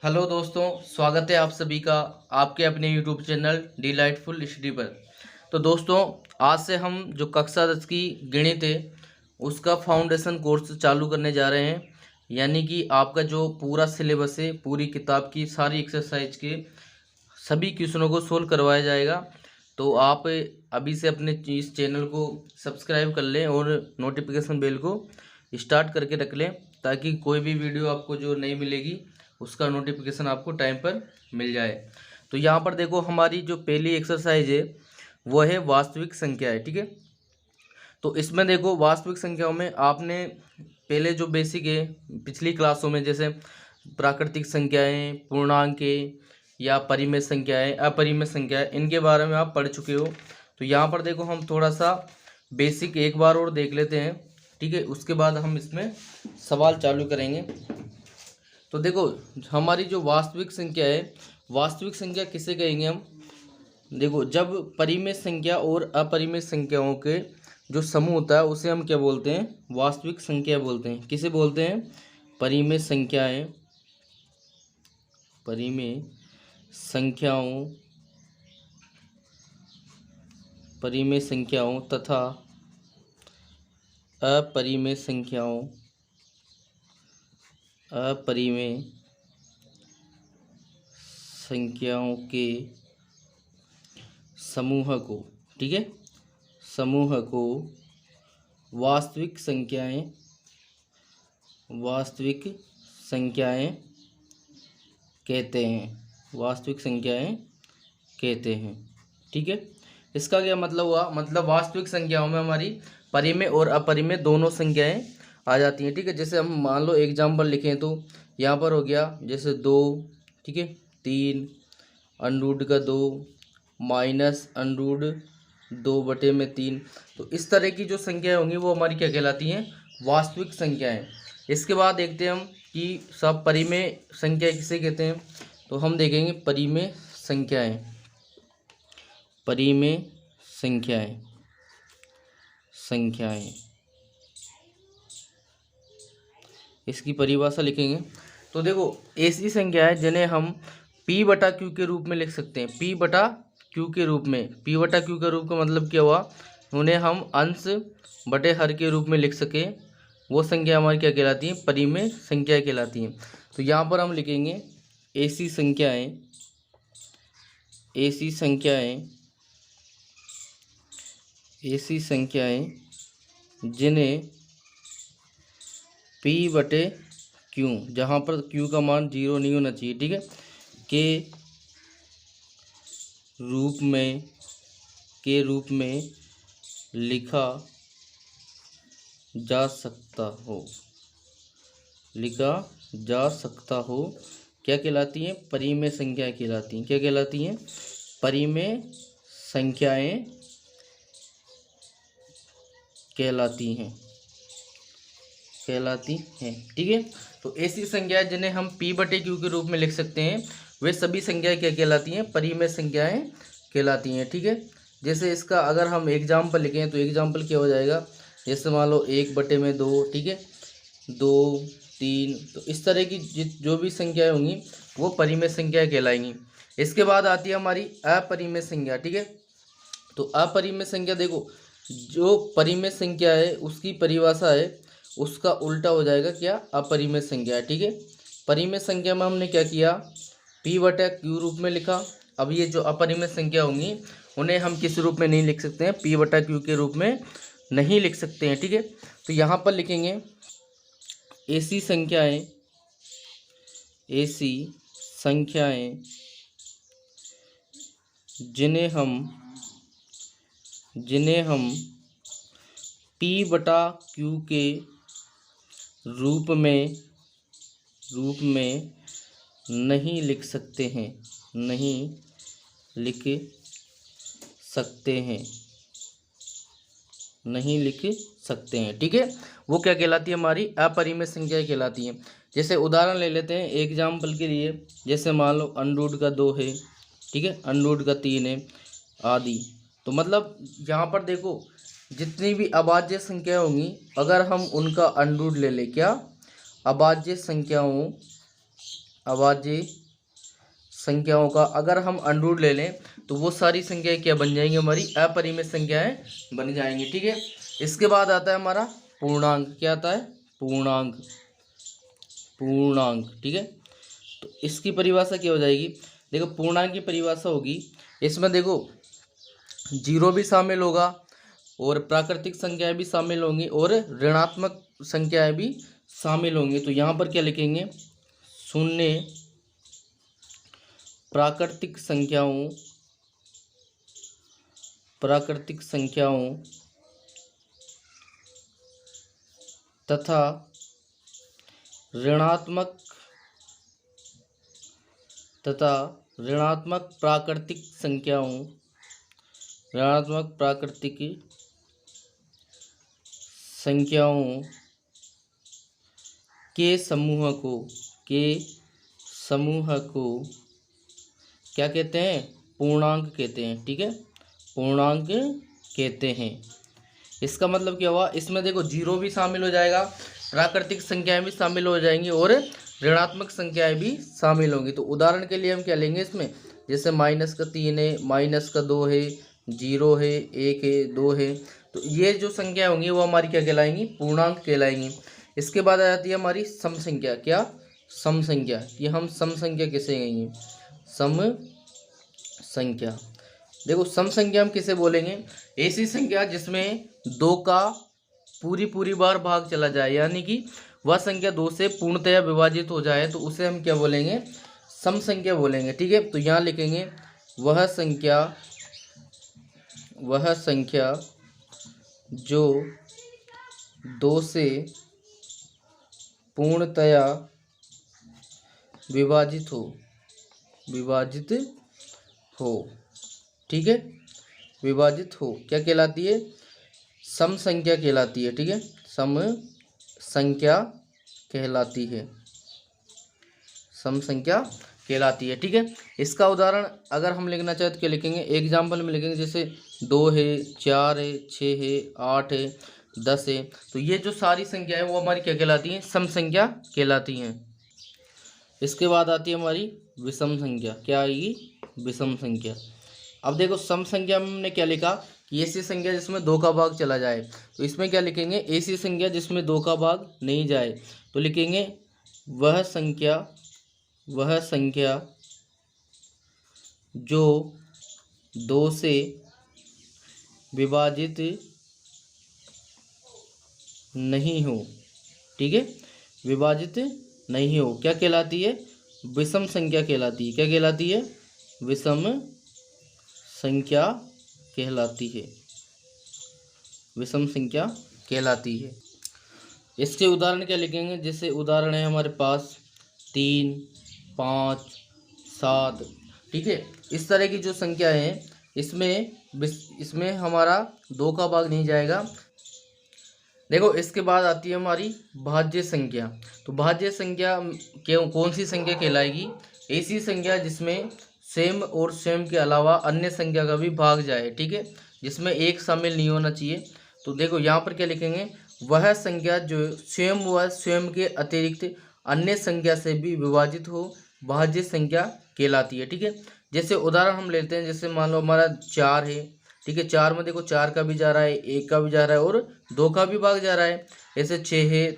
Hello दोस्तों, स्वागत है आप सभी का आपके अपने यूट्यूब चैनल डिलाइटफुल स्टडी पर। तो दोस्तों, आज से हम जो कक्षा 10 की गणित है उसका फाउंडेशन कोर्स चालू करने जा रहे हैं। यानी कि आपका जो पूरा सिलेबस है, पूरी किताब की सारी एक्सरसाइज के सभी क्वेश्चनों को सोल्व करवाया जाएगा। तो आप अभी से अपने इस चैनल को सब्सक्राइब कर लें और नोटिफिकेशन बेल को स्टार्ट करके रख लें, ताकि कोई भी वीडियो आपको जो नहीं मिलेगी उसका नोटिफिकेशन आपको टाइम पर मिल जाए। तो यहाँ पर देखो, हमारी जो पहली एक्सरसाइज है वो है वास्तविक संख्या है। ठीक है, तो इसमें देखो वास्तविक संख्याओं में आपने पहले जो बेसिक है पिछली क्लासों में, जैसे प्राकृतिक संख्याएं, पूर्णांक या परिमेय संख्याएं, अपरिमेय संख्याएं, इनके बारे में आप पढ़ चुके हो। तो यहाँ पर देखो हम थोड़ा सा बेसिक एक बार और देख लेते हैं। ठीक है, उसके बाद हम इसमें सवाल चालू करेंगे। तो देखो, हमारी जो वास्तविक संख्या है, वास्तविक संख्या किसे कहेंगे हम? देखो, जब परिमेय संख्या और अपरिमेय संख्याओं के जो समूह होता है उसे हम क्या बोलते हैं? वास्तविक संख्या बोलते हैं। किसे बोलते हैं? परिमेय संख्याएं, परिमेय संख्याओं, परिमेय संख्याओं तथा अपरिमेय संख्याओं, अपरिमेय संख्याओं के समूह को, ठीक है, समूह को वास्तविक संख्याएं, वास्तविक संख्याएं कहते हैं, वास्तविक संख्याएं कहते हैं। ठीक है, इसका क्या मतलब हुआ? मतलब वास्तविक संख्याओं में हमारी परिमेय और अपरिमेय दोनों संख्याएं आ जाती हैं। ठीक है, जैसे हम मान लो एग्जाम्पल लिखें तो यहाँ पर हो गया जैसे 2, ठीक है, 3, अंडरूट का 2 माइनस अंडरूट 2/3। तो इस तरह की जो संख्याएं होंगी वो हमारी क्या कहलाती हैं? वास्तविक संख्याएं। इसके बाद देखते हैं हम कि सब परिमेय संख्या किसे कहते हैं। तो हम देखेंगे परिमेय संख्याएं, परिमेय संख्याएं, संख्याएं, इसकी परिभाषा लिखेंगे। तो देखो, ऐसी संख्या है जिन्हें हम P/Q के रूप में लिख सकते हैं। P/Q के रूप में, P/Q के रूप का मतलब क्या हुआ? उन्हें हम अंश बटे हर के रूप में लिख सके, वो संख्या हमारी क्या कहलाती है? परिमेय संख्या कहलाती हैं। तो यहाँ पर हम लिखेंगे ऐसी संख्याएं, ऐसी संख्याएं, ऐसी संख्याएं जिन्हें P/Q, जहाँ पर Q का मान 0 नहीं होना चाहिए, ठीक है, के रूप में लिखा जा सकता हो, लिखा जा सकता हो, क्या कहलाती हैं? परिमेय संख्याएं कहलाती हैं। क्या कहलाती हैं? परिमेय संख्याएं कहलाती हैं, कहलाती हैं। ठीक है, तो ऐसी संख्याएं जिन्हें हम P/Q के रूप में लिख सकते हैं वे सभी संख्याएं क्या कहलाती हैं? परिमेय संख्याएं कहलाती हैं। ठीक है, जैसे इसका अगर हम एग्जाम्पल लिखें तो एग्जाम्पल क्या हो जाएगा? जैसे मान लो 1/2, ठीक है, 2, 3। तो इस तरह की जो भी संख्याएं होंगी वो परिमेय संख्याएं कहलाएंगी। इसके बाद आती है हमारी अपरिमेय संख्या। ठीक है, तो अपरिमेय संख्या देखो, जो परिमेय संख्या है उसकी परिभाषा है, उसका उल्टा हो जाएगा क्या? अपरिमेय संख्या। ठीक है, परिमेय संख्या में हमने क्या किया? P/Q रूप में लिखा। अब ये जो अपरिमेय संख्या होंगी उन्हें हम किस रूप में नहीं लिख सकते हैं? P/Q के रूप में नहीं लिख सकते हैं। ठीक है, तो यहाँ पर लिखेंगे ऐसी संख्याएं, ऐसी संख्याएं जिन्हें हम P/Q के रूप में नहीं लिख सकते हैं, नहीं लिख सकते हैं, नहीं लिख सकते हैं। ठीक है, वो क्या कहलाती है? हमारी अपरिमेय संख्याएं कहलाती हैं। जैसे उदाहरण ले लेते हैं एग्जाम्पल के लिए, जैसे मान लो अंडरूट का 2 है, ठीक है, अंडरूट का 3 है आदि। तो मतलब यहाँ पर देखो, जितनी भी अभाज्य संख्या होंगी अगर हम उनका अंडरूट ले लें, क्या? अभाज्य संख्याओं अभाज्य संख्याओं का अगर हम अंडर ले लें तो वो सारी संख्याएं क्या बन जाएंगी, हमारी अपरिमेय संख्याएं बन जाएंगी। ठीक है, इसके बाद आता है हमारा पूर्णांक। क्या आता है, पूर्णांक। पूर्णांक, ठीक है। तो इसकी परिभाषा क्या हो जाएगी, देखो पूर्णांक की परिभाषा होगी, इसमें देखो जीरो भी शामिल होगा और प्राकृतिक संख्याएं भी शामिल होंगी और ऋणात्मक संख्याएं भी शामिल होंगी। तो यहाँ पर क्या लिखेंगे, शून्य प्राकृतिक संख्याओं तथा ऋणात्मक प्राकृतिक संख्याओं के समूह को क्या कहते हैं, पूर्णांक कहते हैं। ठीक है, पूर्णांक कहते हैं। इसका मतलब क्या हुआ, इसमें देखो जीरो भी शामिल हो जाएगा, प्राकृतिक संख्याएं भी शामिल हो जाएंगी और ऋणात्मक संख्याएं भी शामिल होंगी। तो उदाहरण के लिए हम क्या लेंगे इसमें, जैसे -3 है, -2 है, 0 है, 1 है, 2 है। तो ये जो संख्या होंगी वो हमारी क्या कहलाएंगी, पूर्णांक कहलाएंगी। इसके बाद आ जाती है हमारी सम संख्या। क्या, सम संख्या। ये हम सम संख्या किसे कहेंगे, सम संख्या। देखो सम संख्या हम किसे बोलेंगे, ऐसी संख्या जिसमें 2 का पूरी बार भाग चला जाए, यानी कि वह संख्या 2 से पूर्णतया विभाजित हो जाए, तो उसे हम क्या बोलेंगे, सम संख्या बोलेंगे। ठीक है, तो यहाँ लिखेंगे वह संख्या जो 2 से पूर्णतया विभाजित हो। ठीक है, विभाजित हो क्या कहलाती है, सम संख्या कहलाती है। ठीक है, सम संख्या कहलाती है, सम संख्या कहलाती है। ठीक है, इसका उदाहरण अगर हम लिखना चाहे तो क्या लिखेंगे, एग्जाम्पल में लिखेंगे, जैसे 2 है, 4 है, 6 है, 8 है, 10 है। तो ये जो सारी संख्या है वो हमारी क्या कहलाती हैं, सम संख्या कहलाती हैं। इसके बाद आती है हमारी विषम संख्या। क्या आएगी, विषम संख्या। अब देखो सम संख्या में हमने क्या लिखा कि ऐसी संख्या जिसमें 2 का भाग चला जाए, तो इसमें क्या लिखेंगे, ऐसी संख्या जिसमें 2 का भाग नहीं जाए, तो लिखेंगे वह संख्या जो 2 से विभाजित नहीं हो। ठीक है, विभाजित नहीं हो क्या कहलाती है, विषम संख्या कहलाती है। क्या कहलाती है, विषम संख्या कहलाती है, विषम संख्या कहलाती है। इसके उदाहरण क्या लिखेंगे, जैसे उदाहरण है हमारे पास 3, 5, 7। ठीक है, इस तरह की जो संख्या है इसमें हमारा 2 का भाग नहीं जाएगा। देखो इसके बाद आती है हमारी भाज्य संख्या। तो भाज्य संख्या कौन सी संख्या कहलाएगी, ऐसी संख्या जिसमें सेम और सेम के अलावा अन्य संख्या का भी भाग जाए। ठीक है, जिसमें एक शामिल नहीं होना चाहिए। तो देखो यहाँ पर क्या लिखेंगे, वह संख्या जो स्वयं व स्वयं के अतिरिक्त अन्य संख्या से भी विभाजित हो, भाज्य संख्या कहलाती है। ठीक है, जैसे उदाहरण हम लेते हैं, जैसे मान लो हमारा 4 है। ठीक है, 4 में देखो 4 का भी जा रहा है, 1 का भी जा रहा है और 2 का भी भाग जा रहा है। ऐसे 6 है,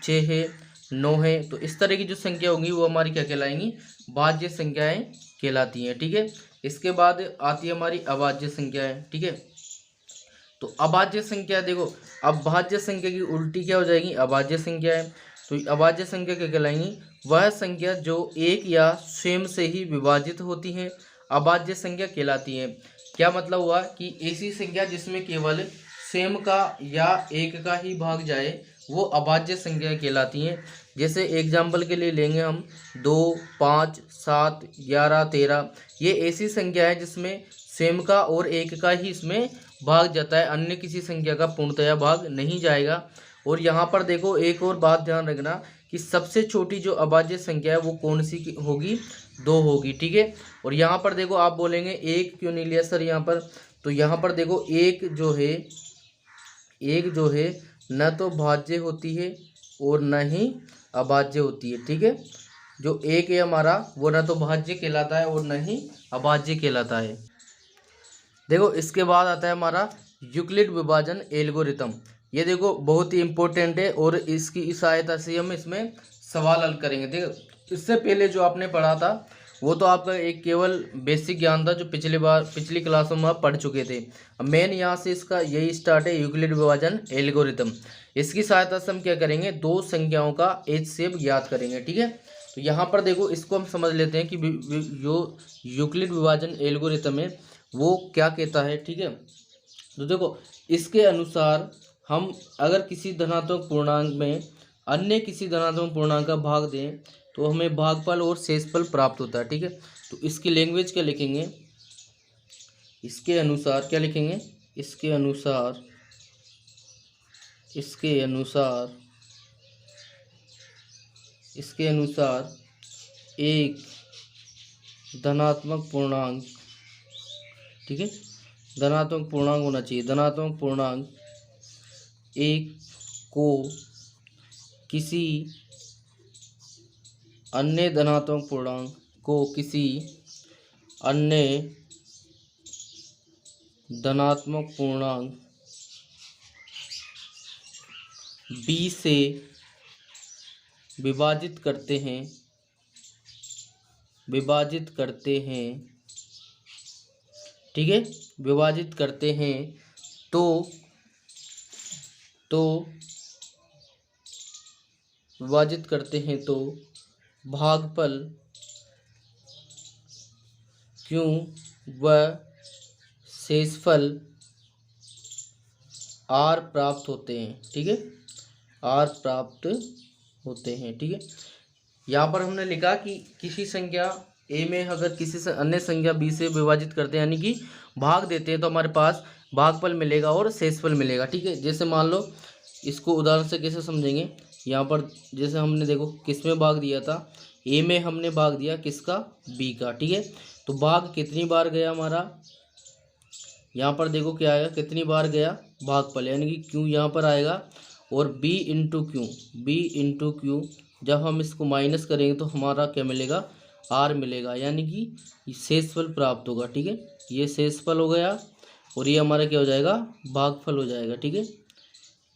6 है, 9 है। तो इस तरह की जो संख्या होंगी वो हमारी क्या कहलाएंगी, भाज्य संख्याएं कहलाती हैं। ठीक है, इसके बाद आती है हमारी अभाज्य संख्याएं। ठीक है, तो अभाज्य संख्या देखो, अब भाज्य संख्या की उल्टी क्या हो जाएगी, अभाज्य संख्या है। तो अभाज्य संख्या क्या कहलाएंगी, वह संख्या जो 1 या स्वयं से ही विभाजित होती है, अभाज्य संख्या कहलाती है। क्या मतलब हुआ कि ऐसी संख्या जिसमें केवल स्वयं का या 1 का ही भाग जाए, वो अभाज्य संख्या कहलाती हैं। जैसे एग्जाम्पल के लिए लेंगे हम 2, 5, 7, 11, 13। ये ऐसी संख्या है जिसमें स्वयं का और 1 का ही इसमें भाग जाता है, अन्य किसी संख्या का पूर्णतया भाग नहीं जाएगा। और यहाँ पर देखो एक और बात ध्यान रखना कि सबसे छोटी जो अभाज्य संख्या है वो कौन सी होगी, 2 होगी। ठीक है, और यहाँ पर देखो आप बोलेंगे 1 क्यों नहीं लिया सर यहाँ पर, तो यहाँ पर देखो एक जो है न तो भाज्य होती है और न ही अभाज्य होती है। ठीक है, जो एक है हमारा वो ना तो भाज्य कहलाता है और न ही अभाज्य कहलाता है। देखो इसके बाद आता है हमारा यूक्लिड विभाजन एल्गोरिथम। ये देखो बहुत ही इम्पोर्टेंट है और इसकी सहायता से हम इसमें सवाल हल करेंगे। देखो इससे पहले जो आपने पढ़ा था वो तो आपका एक केवल बेसिक ज्ञान था जो पिछली क्लासों में आप पढ़ चुके थे। मेन यहाँ से इसका यही स्टार्ट है, यूक्लिड विभाजन एल्गोरिथम। इसकी सहायता से हम क्या करेंगे, दो संख्याओं का HCF ज्ञात करेंगे। ठीक है, तो यहाँ पर देखो इसको हम समझ लेते हैं कि जो यूक्लिड विभाजन एल्गोरिथम है वो क्या कहता है। ठीक है, तो देखो इसके अनुसार हम अगर किसी धनात्मक पूर्णांक में अन्य किसी धनात्मक पूर्णांक का भाग दें तो हमें भागफल और शेषफल प्राप्त होता है। ठीक है, तो इसकी लैंग्वेज क्या लिखेंगे, इसके अनुसार क्या लिखेंगे, इसके अनुसार एक धनात्मक पूर्णांक, ठीक है, धनात्मक पूर्णांक होना चाहिए, धनात्मक पूर्णांक एक को किसी अन्य धनात्मक पूर्णांक को किसी अन्य धनात्मक पूर्णांक b से विभाजित करते हैं, ठीक है, विभाजित करते हैं तो विभाजित करते हैं तो भागफल Q व शेषफल R प्राप्त होते हैं। ठीक है, R प्राप्त होते हैं। ठीक है, यहाँ पर हमने लिखा कि किसी संख्या A में अगर किसी से अन्य संख्या B से विभाजित करते हैं यानी कि भाग देते हैं तो हमारे पास भागफल मिलेगा और शेषफल मिलेगा। ठीक है, जैसे मान लो इसको उदाहरण से कैसे समझेंगे, यहाँ पर जैसे हमने देखो किस में भाग दिया था, A में हमने भाग दिया किसका, B का। ठीक है, तो भाग कितनी बार गया हमारा, यहाँ पर देखो क्या आएगा, कितनी बार गया भागफल, यानी कि Q यहाँ पर आएगा और B इंटू क्यू जब हम इसको माइनस करेंगे तो हमारा क्या मिलेगा, R मिलेगा, यानी कि शेषफल प्राप्त होगा। ठीक है, ये शेषफल हो गया और ये हमारा क्या हो जाएगा, भागफल हो जाएगा। ठीक है,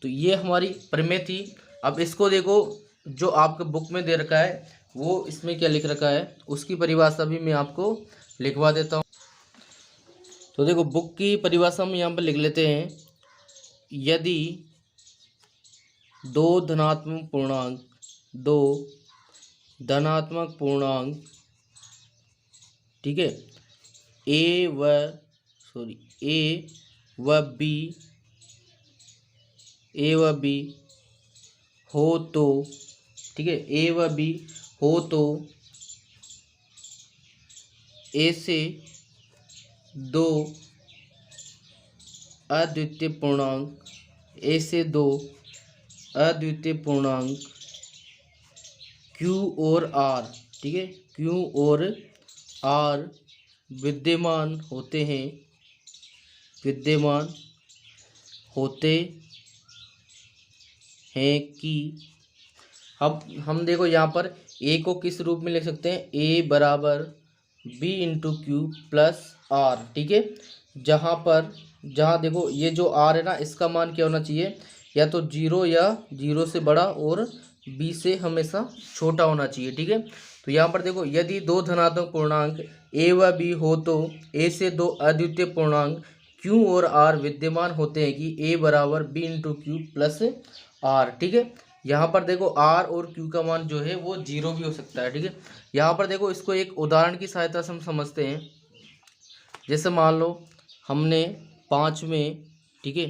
तो ये हमारी प्रमेय थी। अब इसको देखो जो आपके बुक में दे रखा है वो इसमें क्या लिख रखा है उसकी परिभाषा भी मैं आपको लिखवा देता हूँ। तो देखो बुक की परिभाषा हम यहाँ पर लिख लेते हैं, यदि दो धनात्मक पूर्णांक, ठीक है, ए व बी हो तो, ठीक है, ए व बी हो तो ए से दो अद्वितीय पूर्णांक Q और R, ठीक है, Q और R विद्यमान होते हैं कि अब हम देखो यहाँ पर A को किस रूप में लिख सकते हैं, A बराबर B into Q plus R। ठीक है, जहाँ देखो ये जो R है ना इसका मान क्या होना चाहिए, या तो 0 या 0 से बड़ा और B से हमेशा छोटा होना चाहिए। ठीक है, तो यहाँ पर देखो यदि दो धनात्मक पूर्णांक A व B हो तो A से दो अद्वितीय पूर्णांक Q और R विद्यमान होते हैं कि A बराबर B into Q plus R। ठीक है, यहाँ पर देखो R और Q का मान जो है वो 0 भी हो सकता है। ठीक है, यहाँ पर देखो इसको एक उदाहरण की सहायता से हम समझते हैं। जैसे मान लो हमने 5 में, ठीक है,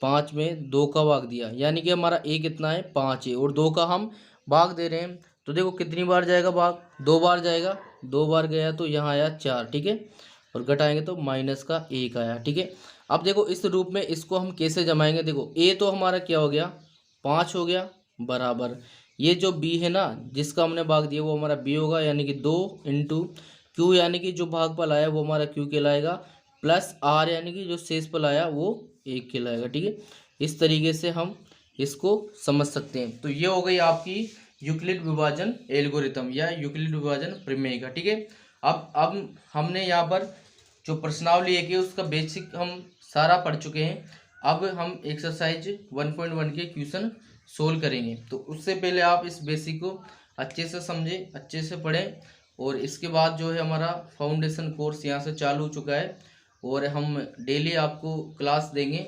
5 में 2 का भाग दिया, यानी कि हमारा A कितना है, 5 है, और 2 का हम भाग दे रहे हैं तो देखो कितनी बार जाएगा भाग, 2 बार जाएगा, 2 बार गया तो यहाँ आया 4। ठीक है, और घटाएंगे तो माइनस का 1 आया। ठीक है, अब देखो इस रूप में इसको हम कैसे जमाएंगे, देखो A तो हमारा क्या हो गया, 5 हो गया, बराबर ये जो B है ना जिसका हमने भाग दिया वो हमारा B होगा, यानी कि 2 इंटू Q यानी कि जो भागफल आया वो हमारा Q कहलाएगा, प्लस R यानी कि जो शेषफल आया वो 1 कहलाएगा। ठीक है, इस तरीके से हम इसको समझ सकते हैं। तो ये हो गई आपकी यूक्लिड विभाजन एल्गोरिथम या यूक्लिड विभाजन प्रमेय का। ठीक है, अब हमने यहाँ पर जो प्रश्नावली है कि उसका बेसिक हम सारा पढ़ चुके हैं। अब हम एक्सरसाइज 1.1 के क्वेश्चन सोल्व करेंगे। तो उससे पहले आप इस बेसिक को अच्छे से समझें, अच्छे से पढ़ें, और इसके बाद जो है हमारा फाउंडेशन कोर्स यहाँ से चालू हो चुका है और हम डेली आपको क्लास देंगे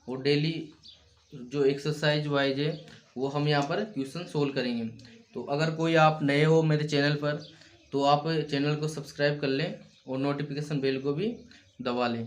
और डेली जो एक्सरसाइज वाइज है वो हम यहाँ पर क्वेश्चन सोल्व करेंगे। तो अगर कोई आप नए हो मेरे चैनल पर तो आप चैनल को सब्सक्राइब कर लें और नोटिफिकेशन बेल को भी दबा लें।